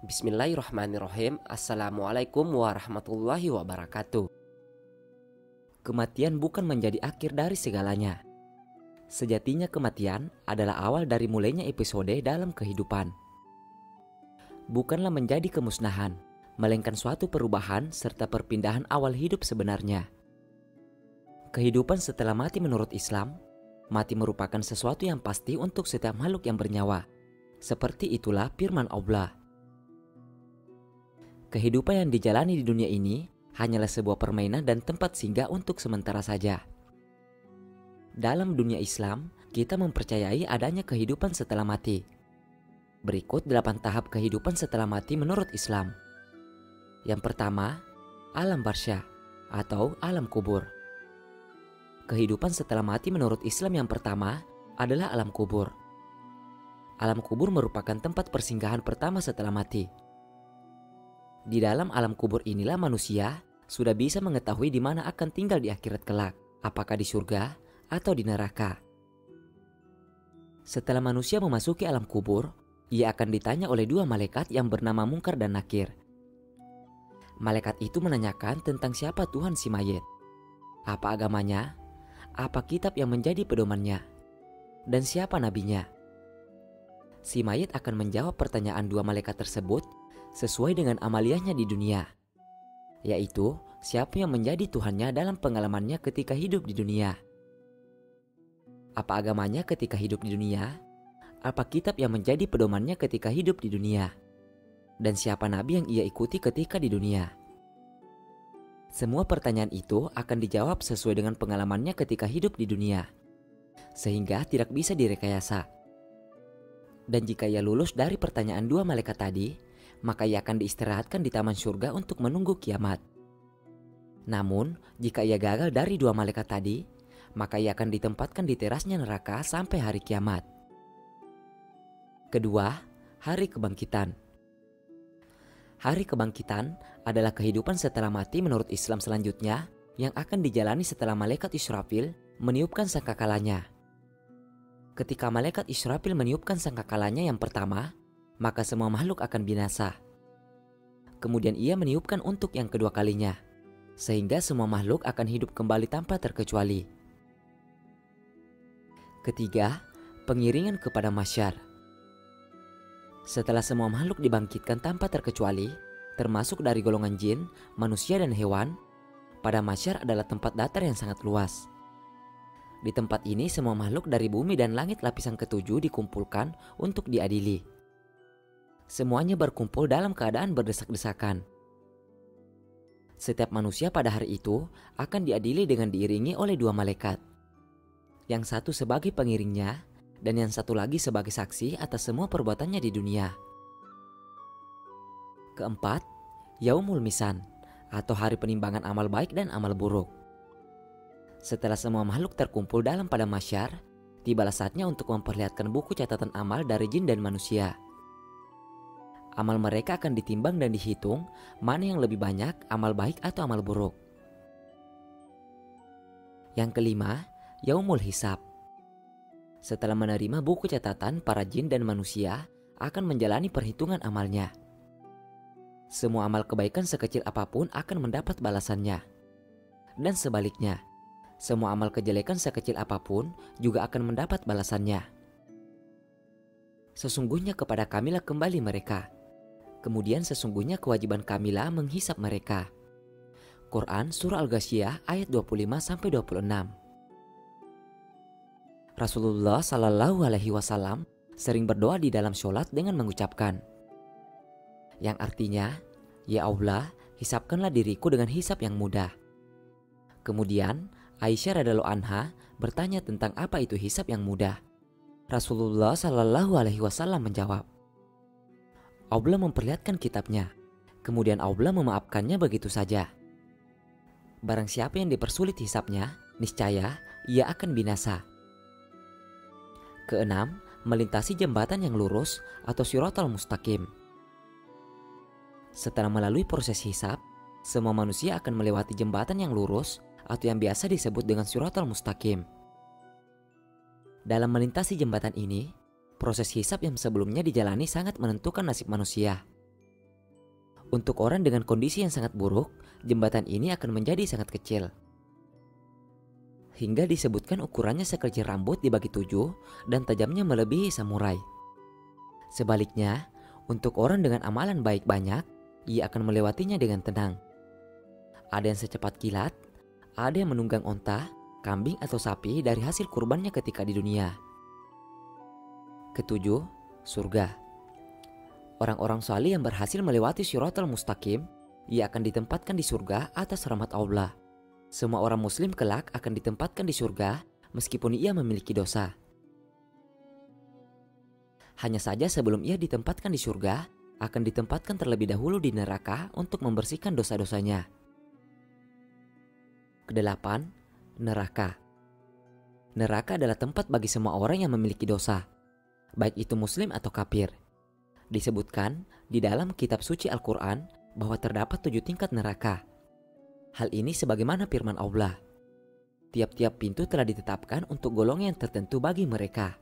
Bismillahirrahmanirrahim. Assalamualaikum warahmatullahi wabarakatuh. Kematian bukan menjadi akhir dari segalanya. Sejatinya kematian adalah awal dari mulainya episode dalam kehidupan. Bukanlah menjadi kemusnahan, melainkan suatu perubahan serta perpindahan awal hidup sebenarnya. Kehidupan setelah mati menurut Islam, mati merupakan sesuatu yang pasti untuk setiap makhluk yang bernyawa. Seperti itulah firman Allah. Kehidupan yang dijalani di dunia ini hanyalah sebuah permainan dan tempat singgah untuk sementara saja. Dalam dunia Islam, kita mempercayai adanya kehidupan setelah mati. Berikut 8 tahap kehidupan setelah mati menurut Islam. Yang pertama, alam barzakh atau alam kubur. Kehidupan setelah mati menurut Islam yang pertama adalah alam kubur. Alam kubur merupakan tempat persinggahan pertama setelah mati. Di dalam alam kubur inilah manusia sudah bisa mengetahui di mana akan tinggal di akhirat kelak, apakah di surga atau di neraka. Setelah manusia memasuki alam kubur, ia akan ditanya oleh 2 malaikat yang bernama Munkar dan Nakir. Malaikat itu menanyakan tentang siapa Tuhan si mayit, apa agamanya, apa kitab yang menjadi pedomannya, dan siapa nabinya. Si mayit akan menjawab pertanyaan 2 malaikat tersebut sesuai dengan amaliyahnya di dunia, yaitu siapa yang menjadi Tuhannya dalam pengalamannya ketika hidup di dunia, apa agamanya ketika hidup di dunia, apa kitab yang menjadi pedomannya ketika hidup di dunia, dan siapa nabi yang ia ikuti ketika di dunia. Semua pertanyaan itu akan dijawab sesuai dengan pengalamannya ketika hidup di dunia, sehingga tidak bisa direkayasa. Dan jika ia lulus dari pertanyaan 2 malaikat tadi, maka ia akan diistirahatkan di taman surga untuk menunggu kiamat. Namun, jika ia gagal dari 2 malaikat tadi, maka ia akan ditempatkan di terasnya neraka sampai hari kiamat. Kedua, hari kebangkitan. Hari kebangkitan adalah kehidupan setelah mati menurut Islam selanjutnya yang akan dijalani setelah malaikat Israfil meniupkan sangkakalanya. Ketika malaikat Israfil meniupkan sangkakalanya yang pertama, maka semua makhluk akan binasa. Kemudian ia meniupkan untuk yang kedua kalinya, sehingga semua makhluk akan hidup kembali tanpa terkecuali. Ketiga, pengiringan kepada mahsyar. Setelah semua makhluk dibangkitkan tanpa terkecuali, termasuk dari golongan jin, manusia dan hewan, pada mahsyar adalah tempat datar yang sangat luas. Di tempat ini semua makhluk dari bumi dan langit lapisan ke-7 dikumpulkan untuk diadili. Semuanya berkumpul dalam keadaan berdesak-desakan. Setiap manusia pada hari itu akan diadili dengan diiringi oleh 2 malaikat. Yang satu sebagai pengiringnya dan yang satu lagi sebagai saksi atas semua perbuatannya di dunia. Keempat, Yaumul Misan atau hari penimbangan amal baik dan amal buruk. Setelah semua makhluk terkumpul dalam padang mahsyar, tibalah saatnya untuk memperlihatkan buku catatan amal dari jin dan manusia. Amal mereka akan ditimbang dan dihitung mana yang lebih banyak amal baik atau amal buruk. Yang kelima, Yaumul Hisab. Setelah menerima buku catatan, para jin dan manusia akan menjalani perhitungan amalnya. Semua amal kebaikan sekecil apapun akan mendapat balasannya. Dan sebaliknya, semua amal kejelekan sekecil apapun juga akan mendapat balasannya. Sesungguhnya kepada Kamilah kembali mereka. Kemudian sesungguhnya kewajiban Kamilah menghisap mereka. Quran Surah Al-Ghasyiyah ayat 25-26. Rasulullah Shallallahu Alaihi Wasallam sering berdoa di dalam sholat dengan mengucapkan, yang artinya, Ya Allah, hisapkanlah diriku dengan hisap yang mudah. Kemudian Aisyah radhiyallahu anha bertanya tentang apa itu hisap yang mudah. Rasulullah Shallallahu Alaihi Wasallam menjawab, Allah memperlihatkan kitabnya, kemudian Allah memaafkannya begitu saja. Barang siapa yang dipersulit hisapnya, niscaya ia akan binasa. Keenam, melintasi jembatan yang lurus atau Shiratal Mustaqim. Setelah melalui proses hisap, semua manusia akan melewati jembatan yang lurus atau yang biasa disebut dengan Shiratal Mustaqim. Dalam melintasi jembatan ini, proses hisap yang sebelumnya dijalani sangat menentukan nasib manusia. Untuk orang dengan kondisi yang sangat buruk, jembatan ini akan menjadi sangat kecil. Hingga disebutkan ukurannya sekecil rambut dibagi 7 dan tajamnya melebihi samurai. Sebaliknya, untuk orang dengan amalan baik banyak, ia akan melewatinya dengan tenang. Ada yang secepat kilat, ada yang menunggang onta, kambing atau sapi dari hasil kurbannya ketika di dunia. Ketujuh, surga. Orang-orang salih yang berhasil melewati Shiratal Mustaqim, ia akan ditempatkan di surga atas rahmat Allah. Semua orang muslim kelak akan ditempatkan di surga meskipun ia memiliki dosa. Hanya saja sebelum ia ditempatkan di surga, akan ditempatkan terlebih dahulu di neraka untuk membersihkan dosa-dosanya. Kedelapan, neraka. Neraka adalah tempat bagi semua orang yang memiliki dosa, baik itu muslim atau kafir. Disebutkan di dalam kitab suci Al-Quran bahwa terdapat 7 tingkat neraka. Hal ini sebagaimana firman Allah. Tiap-tiap pintu telah ditetapkan untuk golongan yang tertentu bagi mereka.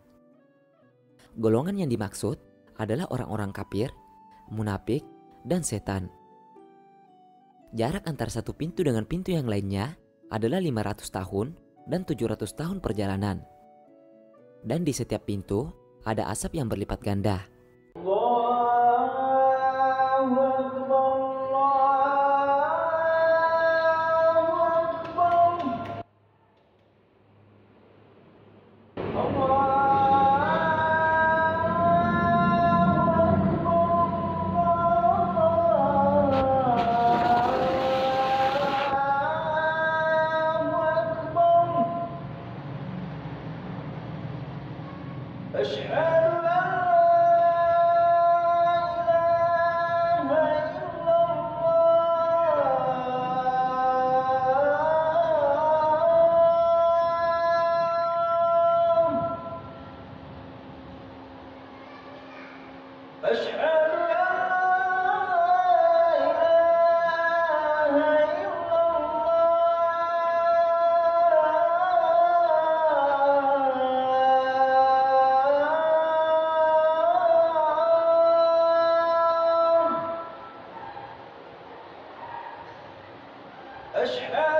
Golongan yang dimaksud adalah orang-orang kafir, munafik, dan setan. Jarak antara satu pintu dengan pintu yang lainnya adalah 500 tahun dan 700 tahun perjalanan. Dan di setiap pintu ada asap yang berlipat ganda. أشهد